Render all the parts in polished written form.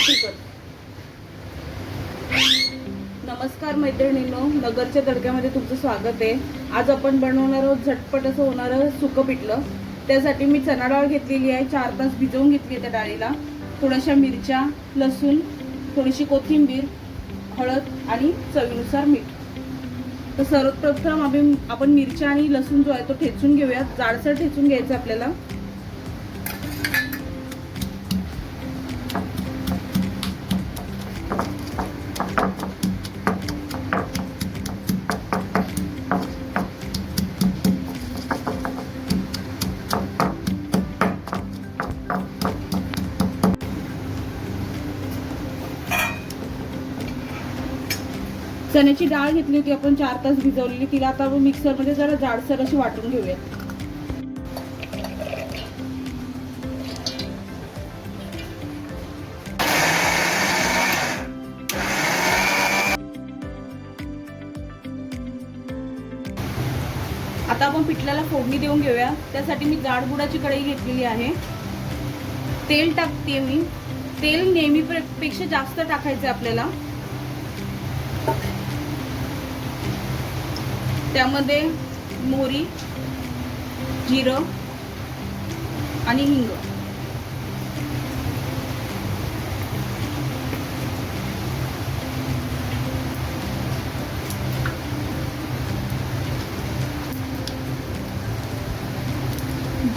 तिखट. नमस्कार मैत्रिणींनो, नगरच्या तडक्यामध्ये तुमचं स्वागत आहे. आज आपण बनवणार आहोत झटपट असं होणारं सुकं पिठलं. त्यासाठी मी चणा डाळ घेतलेली आहे, 4 तास भिजवून घेतली आहे. त्या डाळीला थोड्याशा मिरच्या, लसूण, थोडीशी कोथिंबीर, हळद आणि चवीनुसार मीठ. तर सर्वप्रथम आपण मिरच्या आणि लसूण जो आहे तो ठेचून घेऊया. जाडसर ठेचून घ्यायचं आपल्याला. चण्याची डाळ घेतली होती आपण 4 तास भिजवलेली, तिला आता आपण मिक्सरमध्ये जरा जाडसर अशी वाटून घेऊया. आता आपण पिठल्याला फोडणी देऊन घेऊया. त्यासाठी मी जाड बुडाची कढई घेतलेली आहे. तेल टाकते मी. तेल नेहमीपेक्षा जास्त टाकायचं आपल्याला. त्यामध्ये मोहरी, जिरं आणि हिंग.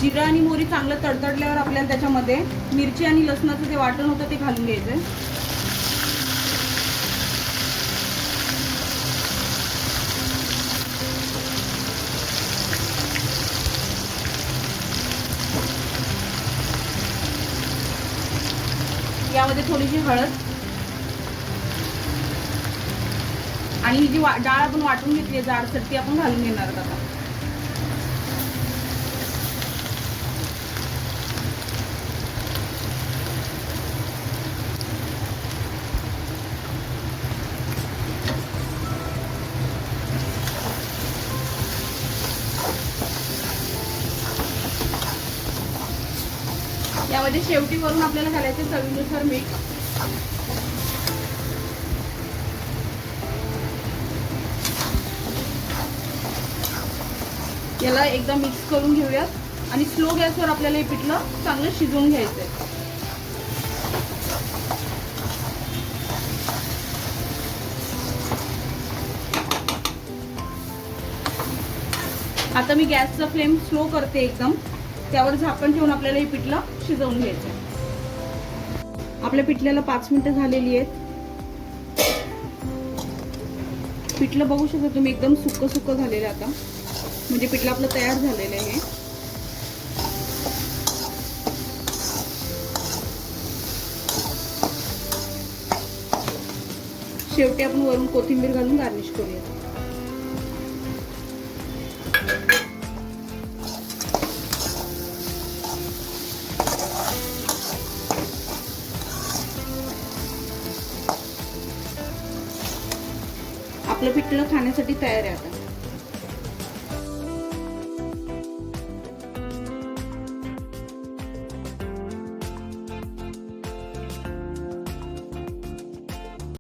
जिरं आणि मोहरी चांगलं तडतडल्यावर आपल्याला त्याच्यामध्ये मिरची आणि लसणाचं जे वाटण होतं ते घालून घ्यायचं. यामध्ये थोडीशी हळद आणि ही जी डाळ आपण वाटून घेतली आहे जाडसर ती आपण घालून घेणार आहोत आता. यामध्ये शेवटी वरून आपल्याला घालायचे चवीनुसार मीठ. याला एकदा मिक्स करून घेऊयात आणि स्लो गॅसवर आपल्याला हे पिठलं चांगलं शिजवून घ्यायचंय. आता मी गॅसचा फ्लेम स्लो करते एकदम. त्यावर झाकण ठेवून आपल्याला हे पिठलं शिजवून घ्यायचं. आपल्या पिठल्याला 5 मिनिटं झालेली आहेत. पिठलं बघू शकता तुम्ही एकदम सुक्क सुक्क झालेलं आता, म्हणजे पिठलं आपलं तयार झालेलं आहे. शेवटी आपण वरून कोथिंबीर घालून गार्निश करूया. आपलं पिठलं खाण्यासाठी तयार आहे आता.